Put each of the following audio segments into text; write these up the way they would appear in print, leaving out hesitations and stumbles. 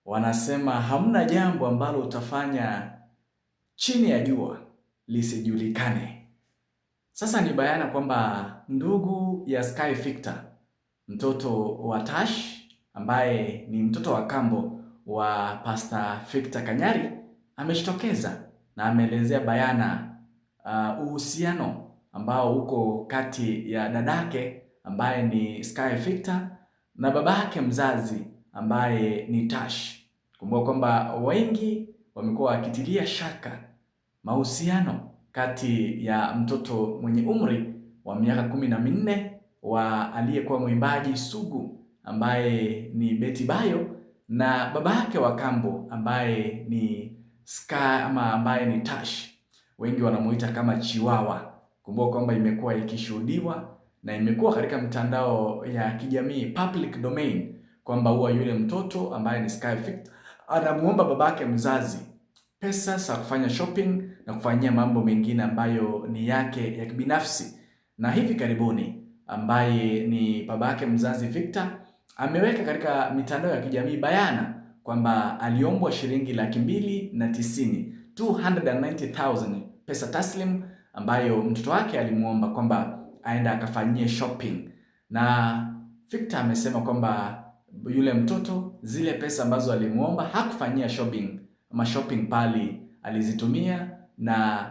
Wanasema hamna jambo ambalo utafanya chini ya jua lisijulikane. Sasa ni bayana kwamba ndugu ya Sky Victor, mtoto wa Tash ambaye ni mtoto wa kambo wa Pastor Victor Kanyari, amejitokeza na ameelezea bayana uhusiano ambao uko kati ya dadake ambaye ni Sky Victor na babake mzazi ambaye ni Tash. Kumbuka kwamba wengi wamekuwa wakitilia shaka mahusiano kati ya mtoto mwenye umri wa miaka 14 wa aliyekuwa mwimbaji sugu ambaye ni Betty Bayo na baba yake wa kambo ambaye ni Sky ama ambaye ni Tash. Wengi wanamuita kama Chiwawa. Kumbuka kwamba imekuwa ikishuhudiwa na imekuwa katika mtandao ya kijamii public domain kwamba huwa yule mtoto ambaye ni Sky Victor anamuomba babake mzazi pesa za kufanya shopping na kufanyia mambo mengine ambayo ni yake ya kibinafsi. Na hivi karibuni ambaye ni babake mzazi Victor ameweka katika mitandao ya kijamii bayana kwamba aliombwa shilingi 290,000 290,000 pesa taslim ambayo mtoto wake alimuomba kwamba aenda akafanyie shopping. Na Victor amesema kwamba yule mtoto zile pesa ambazo alimuomba hakufanyia shopping pali, alizitumia na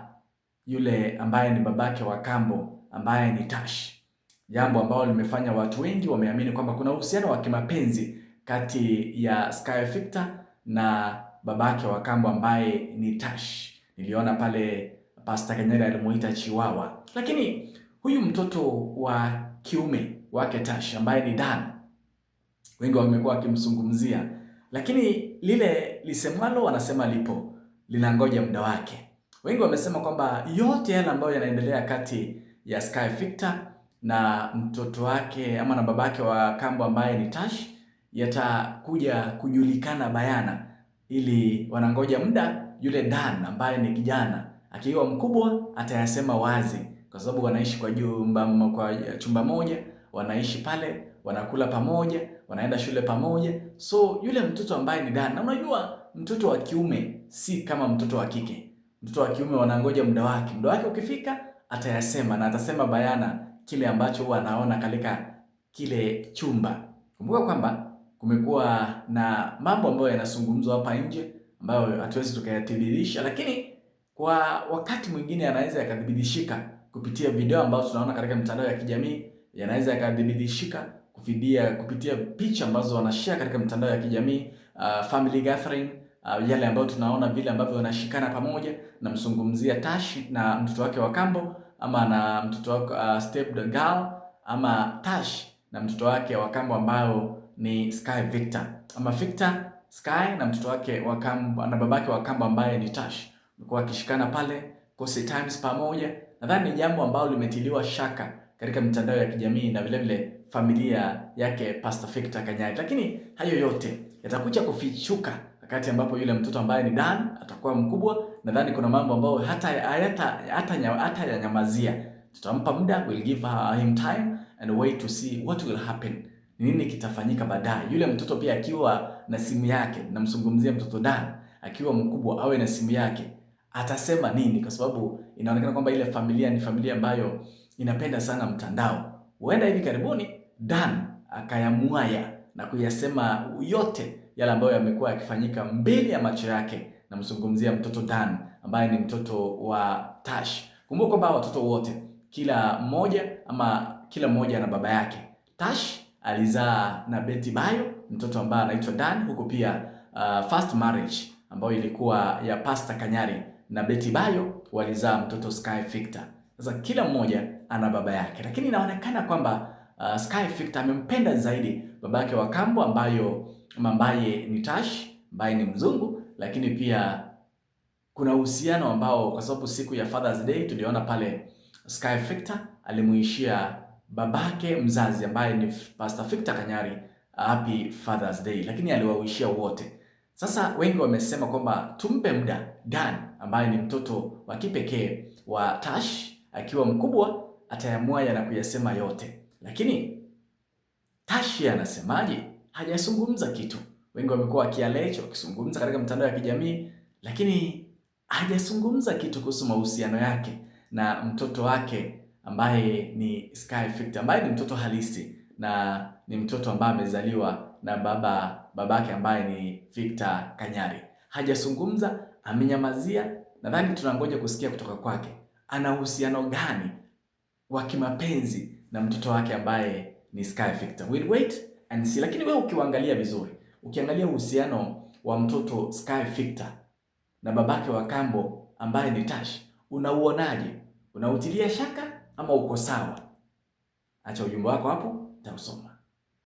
yule ambaye ni babake wa kambo ambaye ni Tash, jambo ambalo limefanya watu wengi wameamini kwamba kuna uhusiano wa kimapenzi kati ya Sky Victor na babake wa kambo ambaye ni Tash. Niliona pale Pastor Kanyari alimuita Chiwawa, lakini huyu mtoto wa kiume wake Tash ambaye ni Dan, wengi wamekuwa wakimzungumzia, lakini lile lisemwalo wanasema lipo linangoja muda wake. Wengi wamesema kwamba yote yale ambayo yanaendelea kati ya Sky Victor na mtoto wake ama na babake wa kambo ambaye ni Tash yatakuja kujulikana bayana, ili wanangoja muda yule Dan ambaye ni kijana akiwa mkubwa atayasema wazi, kwa sababu wanaishi kwa chumba moja, wanaishi pale, wanakula pamoja, wanaenda shule pamoja. So yule mtoto ambaye ni Dan, na unajua mtoto wa kiume si kama mtoto wa kike. Mtoto wa kiume wanangoja muda wake. Muda wake ukifika atayasema na atasema bayana kile ambacho huwa anaona katika kile chumba. Kumbuka kwamba kumekuwa na mambo ambayo yanazungumzwa hapa nje ambayo hatuwezi tukayathibitisha, lakini kwa wakati mwingine yanaweza yakadhibitishika kupitia video ambazo tunaona katika mitandao ya kijamii, yanaweza yakadhibitishika kupitia picha ambazo wanashare katika mitandao ya kijamii, family gathering, yale ambayo tunaona vile ambavyo wanashikana pamoja, na mzungumzia Tash na mtoto wake wa kambo, ama na mtoto wake step girl, ama Tash na mtoto wake wa kambo ambao ni Sky Victor, ama Victor Sky na mtoto wake wa kambo na babake wa kambo ambaye ni Tash, walikuwa wakishikana pale Coast Times pamoja. Nadhani ni jambo ambalo limetiliwa shaka katika mitandao ya kijamii na vile vile familia yake Pastor Victor Kanyari, lakini hayo yote yatakuja kufichuka wakati ambapo yule mtoto ambaye ni Dan atakuwa mkubwa. Nadhani kuna mambo ambayo hata yanyamazia. Tutampa muda, we'll give him time and wait to see what will happen. Nini kitafanyika baadaye. Yule mtoto pia akiwa na simu yake, namzungumzia mtoto Dan akiwa mkubwa awe na simu yake, atasema nini? Kwa sababu inaonekana kwamba ile familia ni familia ambayo inapenda sana mtandao. Huenda hivi karibuni Dan akayamwaya na kuyasema yote yale ambayo yamekuwa yakifanyika mbele ya macho yake. Namzungumzia mtoto Dan ambaye ni mtoto wa Tash. Kumbuka kwamba watoto wote kila mmoja na baba yake. Tash alizaa na Betty Bayo mtoto ambaye anaitwa Dan, huko pia first marriage ambayo ilikuwa ya Pastor Kanyari na Betty Bayo walizaa mtoto Sky Victor. Sasa kila mmoja ana baba yake, lakini inaonekana kwamba Sky Victor amempenda zaidi babake wa kambo ambaye ni Tash ambaye ni mzungu, lakini pia kuna uhusiano ambao, kwa sababu siku ya Father's Day tuliona pale Sky Victor alimuishia babake mzazi ambaye ni Pastor Victor Kanyari happy Father's Day, lakini aliwawishia wote. Sasa wengi wamesema kwamba tumpe muda Dan ambaye ni mtoto wa kipekee wa Tash, akiwa mkubwa atayamwaya na kuyasema yote. Lakini Tash anasemaje? Hajazungumza kitu. Wengi wamekuwa wakialecho wakizungumza katika mtandao ya kijamii, lakini hajazungumza kitu kuhusu mahusiano yake na mtoto wake ambaye ni Sky Victor, ambaye ni mtoto halisi na ni mtoto ambaye amezaliwa na babake ambaye ni Victor Kanyari. Hajazungumza, amenyamazia. Nadhani tunangoja kusikia kutoka kwake ana uhusiano gani wa kimapenzi na mtoto wake ambaye ni Sky Victor. We'll wait and see. Lakini wewe ukiangalia vizuri, ukiangalia uhusiano wa mtoto Sky Victor na babake wa kambo ambaye ni Tash, unauonaje? Unautilia shaka ama uko sawa? Acha ujumbe wako hapo, nitausoma.